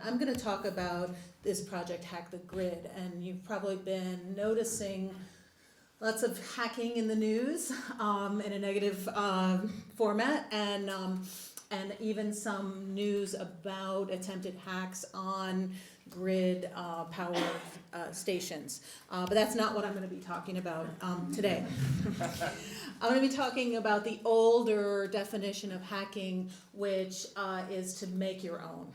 I'm going to talk about this project, Hack the Grid, and you've probably been noticing lots of hacking in the news in a negative format, and even some news about attempted hacks on grid power stations. But that's not what I'm going to be talking about today. I'm going to be talking about the older definition of hacking, which is to make your own.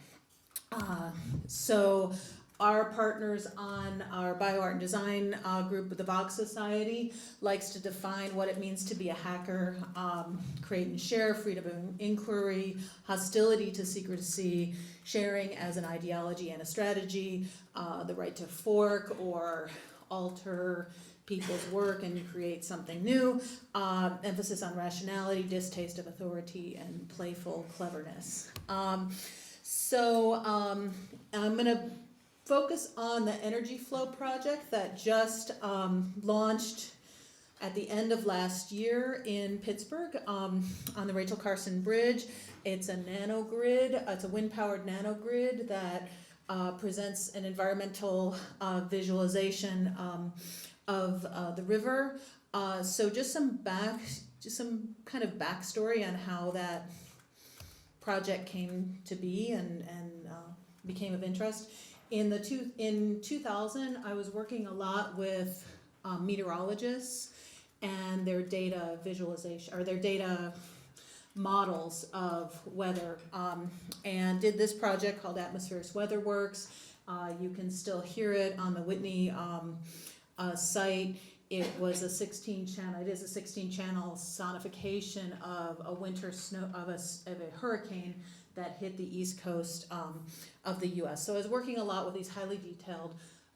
So our partners on our Bioart and Design group with the Vox Society likes to define what it means to be a hacker: create and share, freedom of inquiry, hostility to secrecy, sharing as an ideology and a strategy, the right to fork or alter people's work and create something new, emphasis on rationality, distaste of authority, and playful cleverness. So I'm going to focus on the Energy Flow project that just launched at the end of last year in Pittsburgh on the Rachel Carson Bridge. It's a nano-grid. It's a wind-powered nano-grid that presents an environmental visualization of the river. So just some kind of backstory on how that project came to be and became of interest. In 2000, I was working a lot with meteorologists and their data visualization, or their data models of weather, and did this project called Atmospherics Weather Works. You can still hear it on the Whitney site. It was a 16-channel. It is a 16-channel sonification of a winter snow of a hurricane that hit the east coast of the U.S. So I was working a lot with these highly detailed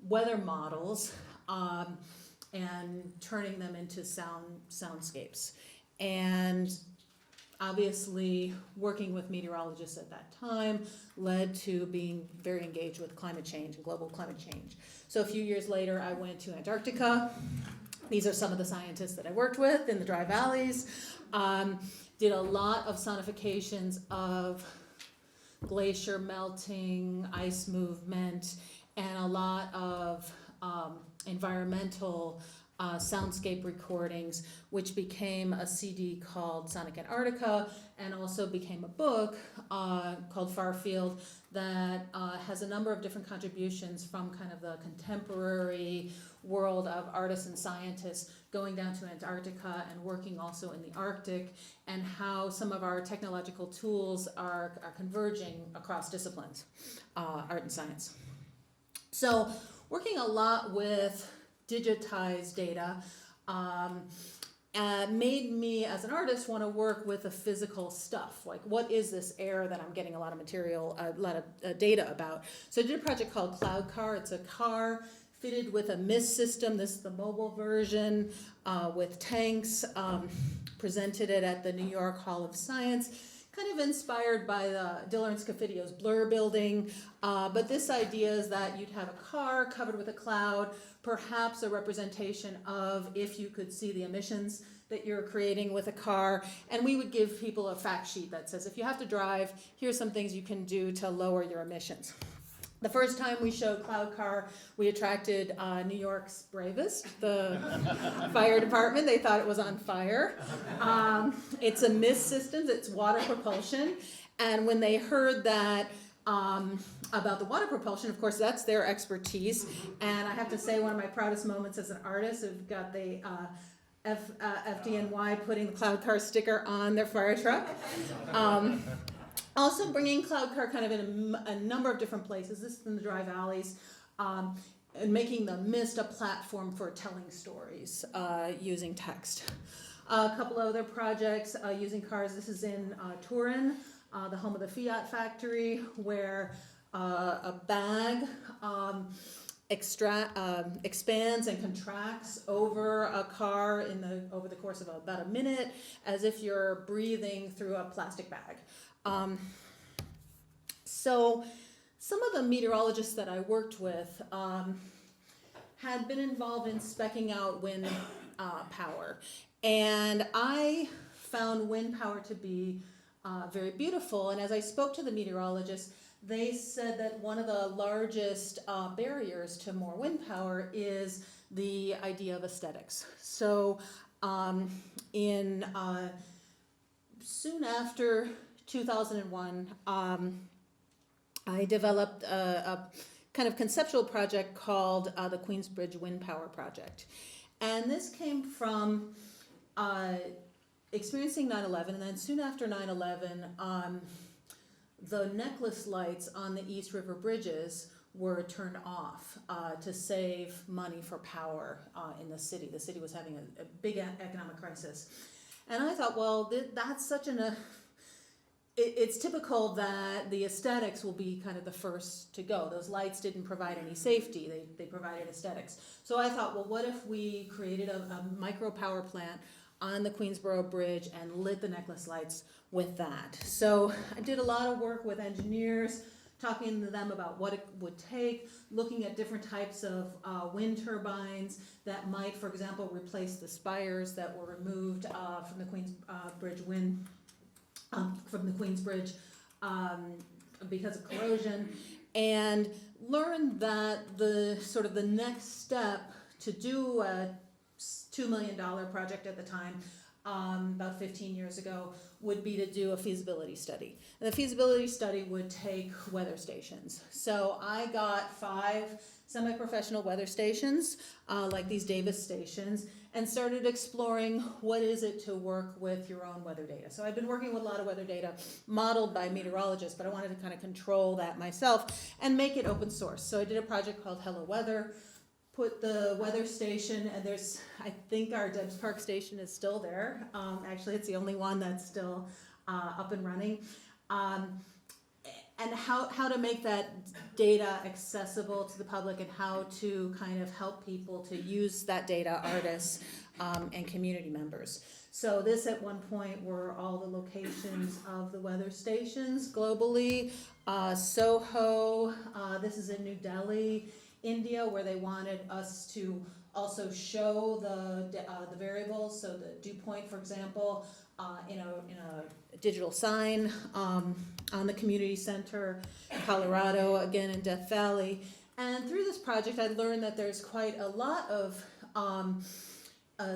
weather models and turning them into soundscapes. And obviously, working with meteorologists at that time led to being very engaged with climate change and global climate change. So a few years later, I went to Antarctica. These are some of the scientists that I worked with in the dry valleys. Did a lot of sonifications of glacier melting, ice movement, and a lot of environmental soundscape recordings, which became a CD called Sonic Antarctica, and also became a book called Far Field that has a number of different contributions from kind of the contemporary world of artists and scientists going down to Antarctica and working also in the Arctic, and how some of our technological tools are converging across disciplines, art and science. So working a lot with digitized data made me, as an artist, want to work with the physical stuff. Like, what is this air that I'm getting a lot of material, a lot of data about? So I did a project called Cloud Car. It's a car fitted with a mist system. This is the mobile version with tanks. Presented it at the New York Hall of Science, kind of inspired by the Diller and Scafidio's Blur building. But this idea is that you'd have a car covered with a cloud, perhaps a representation of if you could see the emissions that you're creating with a car. And we would give people a fact sheet that says, if you have to drive, here's some things you can do to lower your emissions. The first time we showed Cloud Car, we attracted New York's bravest, the fire department. They thought it was on fire. It's a mist system, it's water propulsion. And when they heard that about the water propulsion, of course, that's their expertise. And I have to say, one of my proudest moments as an artist, I've got the FDNY putting the Cloud Car sticker on their fire truck. Also bringing Cloud Car kind of in a number of different places. This is in the dry valleys, and making the mist a platform for telling stories using text. A couple other projects using cars. This is in Turin, the home of the Fiat factory, where a bag expands and contracts over a car over the course of about a minute, as if you're breathing through a plastic bag. So some of the meteorologists that I worked with had been involved in speccing out wind power, and I found wind power to be very beautiful. And as I spoke to the meteorologists, they said that one of the largest barriers to more wind power is the idea of aesthetics. So in soon after 2001, I developed a kind of conceptual project called the Queensbridge Wind Power Project. And this came from experiencing 9/11, and then soon after 9/11, the necklace lights on the East River bridges were turned off to save money for power in the city. The city was having a big economic crisis. And I thought, well, that's such it's typical that the aesthetics will be kind of the first to go. Those lights didn't provide any safety, they provided aesthetics. So I thought, well, what if we created a micro power plant on the Queensboro Bridge and lit the necklace lights with that? So I did a lot of work with engineers, talking to them about what it would take, looking at different types of wind turbines that might, for example, replace the spires that were removed from the Queensbridge because of corrosion, and learned that the next step to do a $2 million project at the time, about 15 years ago, would be to do a feasibility study. And the feasibility study would take weather stations. So I got 5 semi-professional weather stations, like these Davis stations, and started exploring what is it to work with your own weather data. So I've been working with a lot of weather data modeled by meteorologists, but I wanted to kind of control that myself and make it open source. So I did a project called Hello Weather, put the weather station, and I think our Debs Park station is still there. Actually, it's the only one that's still up and running. And how to make that data accessible to the public, and how to kind of help people to use that data, artists and community members. So this at one point were all the locations of the weather stations globally. Soho, this is in New Delhi, India, where they wanted us to also show the variables. So the dew point, for example, in a digital sign on the community center, Colorado, again in Death Valley. And through this project, I learned that there's quite a lot of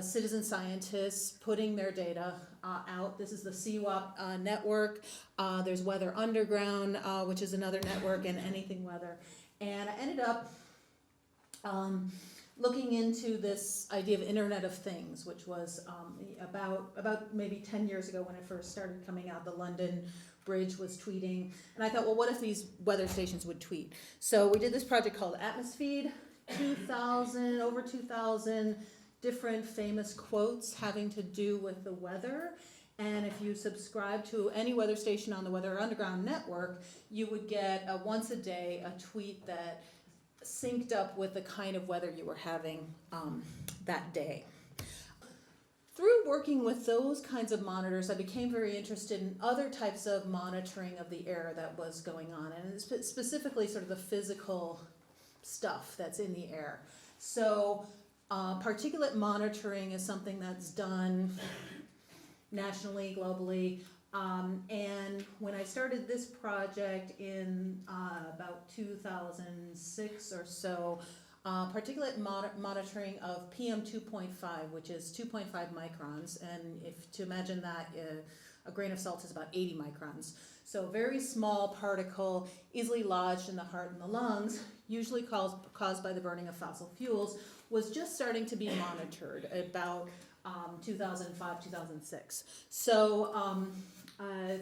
citizen scientists putting their data out. This is the CWAP network. There's Weather Underground, which is another network, and Anything Weather. And I ended up looking into this idea of Internet of Things, which was about maybe 10 years ago when it first started coming out. The London Bridge was tweeting, and I thought, well, what if these weather stations would tweet? So we did this project called Atmosfeed, over 2,000 different famous quotes having to do with the weather. And if you subscribe to any weather station on the Weather Underground network, you would get once a day a tweet that synced up with the kind of weather you were having that day. Through working with those kinds of monitors, I became very interested in other types of monitoring of the air that was going on, and specifically sort of the physical stuff that's in the air. So particulate monitoring is something that's done nationally, globally. And when I started this project in about 2006 or so, particulate monitoring of PM 2.5, which is 2.5 microns, and if to imagine that a grain of salt is about 80 microns. So very small particle, easily lodged in the heart and the lungs, usually caused by the burning of fossil fuels, was just starting to be monitored about 2005, 2006. So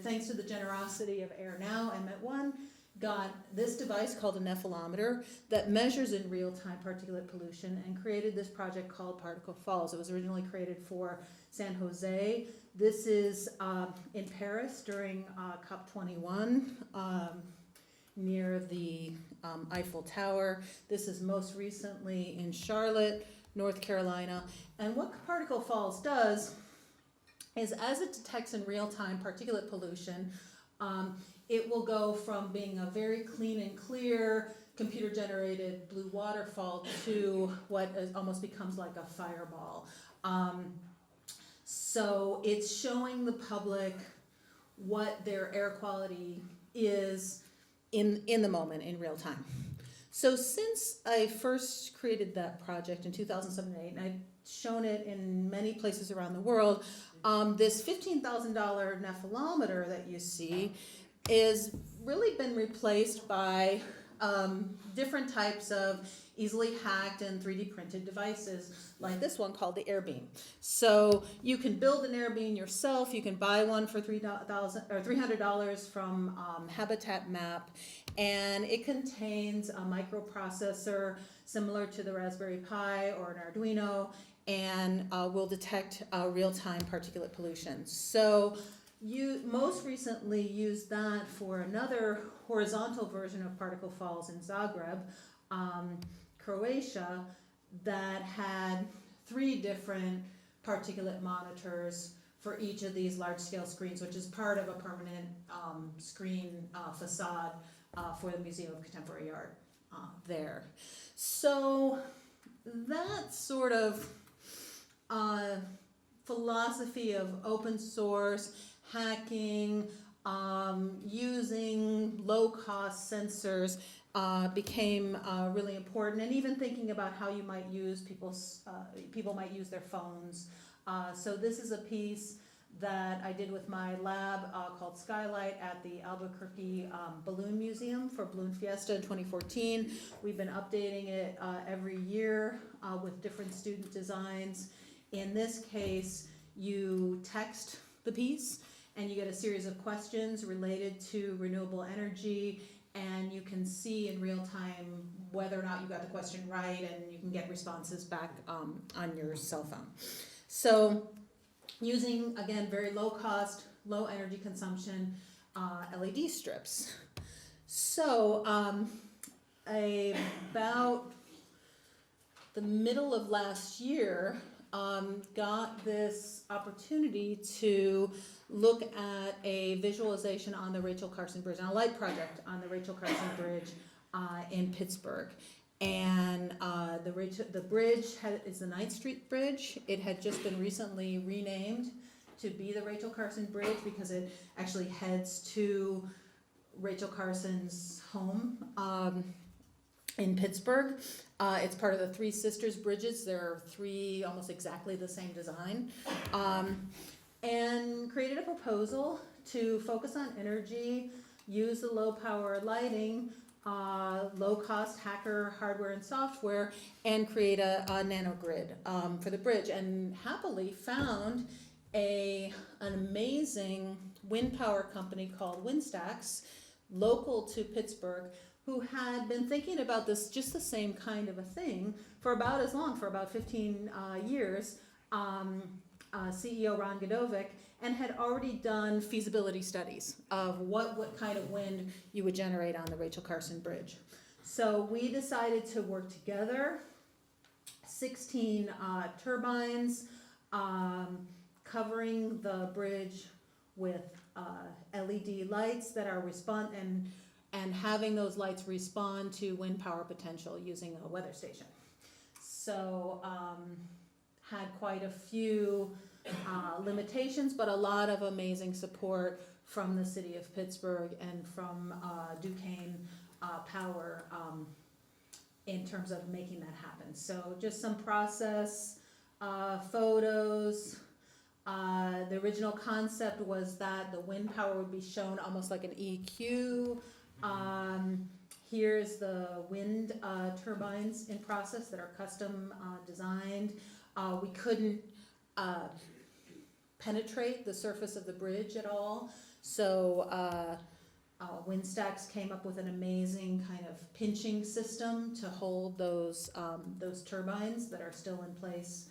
thanks to the generosity of Air Now, I Met One, got this device called a nephelometer that measures in real-time particulate pollution, and created this project called Particle Falls. It was originally created for San Jose. This is in Paris during COP21 near the Eiffel Tower. This is most recently in Charlotte, North Carolina. And what Particle Falls does is, as it detects in real time particulate pollution, it will go from being a very clean and clear computer generated blue waterfall to what almost becomes like a fireball. So it's showing the public what their air quality is in the moment, in real time. So since I first created that project in 2007 and 8, and I've shown it in many places around the world, this $15,000 nephelometer that you see is really been replaced by different types of easily hacked and 3D printed devices like this one called the Airbeam. So you can build an Airbeam yourself. You can buy one for $300 from Habitat Map, and it contains a microprocessor similar to the Raspberry Pi or an Arduino, and will detect real-time particulate pollution. So you most recently used that for another horizontal version of Particle Falls in Zagreb, Croatia, that had 3 different particulate monitors for each of these large-scale screens, which is part of a permanent screen facade for the Museum of Contemporary Art there. So that sort of philosophy of open source, hacking, using low-cost sensors became really important, and even thinking about how you might use people might use their phones. So this is a piece that I did with my lab called Skylight at the Albuquerque Balloon Museum for Balloon Fiesta in 2014. We've been updating it every year with different student designs. In this case, you text the piece and you get a series of questions related to renewable energy, and you can see in real time whether or not you got the question right, and you can get responses back on your cell phone. So using, again, very low cost, low energy consumption LED strips. So about the middle of last year, got this opportunity to look at a visualization on the Rachel Carson Bridge, on a light project on the Rachel Carson Bridge in Pittsburgh. And the bridge is the 9th Street Bridge. It had just been recently renamed to be the Rachel Carson Bridge because it actually heads to Rachel Carson's home in Pittsburgh. It's part of the Three Sisters Bridges. There are 3 almost exactly the same design. And created a proposal to focus on energy, use the low power lighting, low cost hacker hardware and software, and create a nano-grid for the bridge. And happily found an amazing wind power company called Windstacks, local to Pittsburgh, who had been thinking about this, just the same kind of a thing, for about as long, for about 15 years. CEO Ron Godovic, and had already done feasibility studies of what kind of wind you would generate on the Rachel Carson Bridge. So we decided to work together, 16 turbines, covering the bridge with LED lights that are and having those lights respond to wind power potential using a weather station. So had quite a few limitations, but a lot of amazing support from the city of Pittsburgh and from Duquesne Power in terms of making that happen. So just some process photos. The original concept was that the wind power would be shown almost like an EQ. Here's the wind turbines in process that are custom designed. We couldn't penetrate the surface of the bridge at all, so Windstacks came up with an amazing kind of pinching system to hold those turbines that are still in place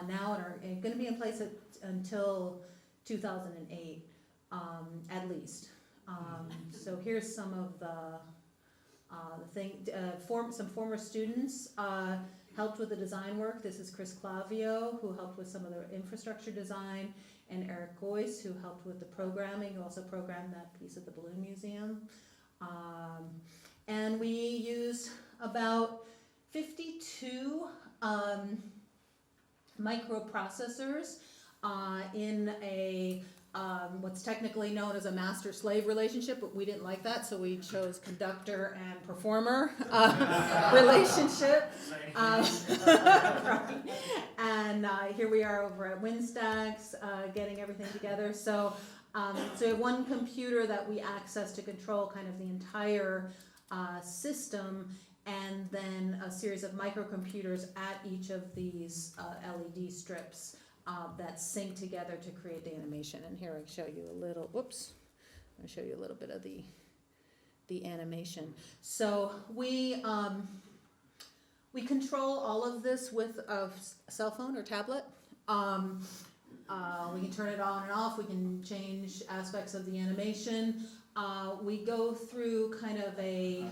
now and are going to be in place until 2008 at least. So here's some of some former students helped with the design work. This is Chris Clavio, who helped with some of the infrastructure design, and Eric Goyce, who helped with the programming, who also programmed that piece at the Balloon Museum. And we used about 52 microprocessors in a what's technically known as a master-slave relationship, but we didn't like that, so we chose conductor and performer relationship. Right. And here we are over at Windstacks, getting everything together. So we have one computer that we access to control kind of the entire system, and then a series of microcomputers at each of these LED strips that sync together to create the animation. And here I show you a little, whoops, I'm gonna show you a little bit of the animation. So we control all of this with a cell phone or tablet. We can turn it on and off, we can change aspects of the animation. We go through kind of a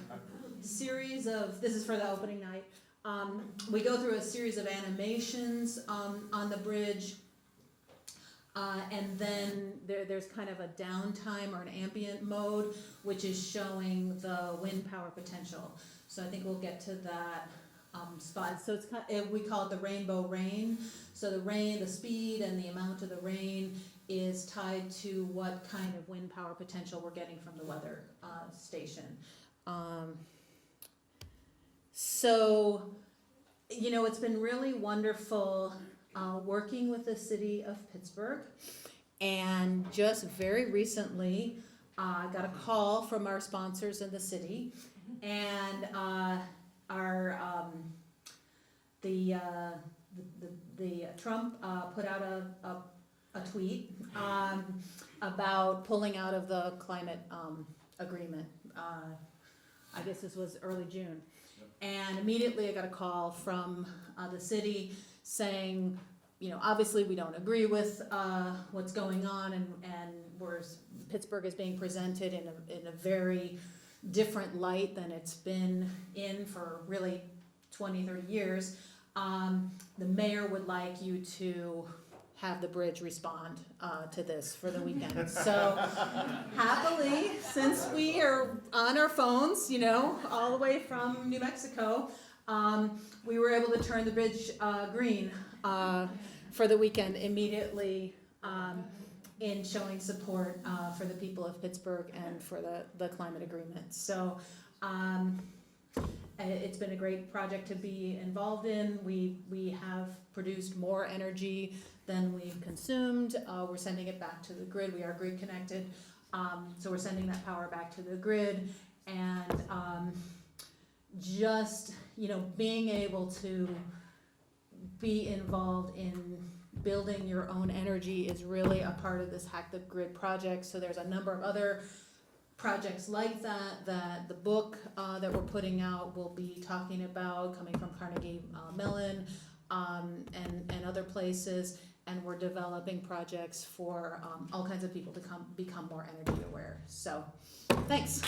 series of, this is for the opening night, we go through a series of animations on the bridge, and then there's kind of a downtime or an ambient mode, which is showing the wind power potential. So I think we'll get to that spot. So it's kind of, we call it the rainbow rain. So the rain, the speed and the amount of the rain is tied to what kind of wind power potential we're getting from the weather station. So, you know, it's been really wonderful working with the city of Pittsburgh, and just very recently I got a call from our sponsors in the city, and the Trump put out a tweet about pulling out of the climate agreement. I guess this was early June. And immediately I got a call from the city saying, you know, obviously we don't agree with what's going on, and Pittsburgh is being presented in a very different light than it's been in for really 20, 30 years. The mayor would like you to have the bridge respond to this for the weekend. So happily, since we are on our phones, you know, all the way from New Mexico, we were able to turn the bridge green for the weekend immediately, in showing support for the people of Pittsburgh and for the climate agreement. So it's been a great project to be involved in. We have produced more energy than we've consumed. We're sending it back to the grid. We are grid connected. So we're sending that power back to the grid, and just, you know, being able to be involved in building your own energy is really a part of this Hack the Grid project. So there's a number of other projects like that the book that we're putting out will be talking about, coming from Carnegie Mellon and other places. And we're developing projects for all kinds of people to become more energy aware. So, thanks.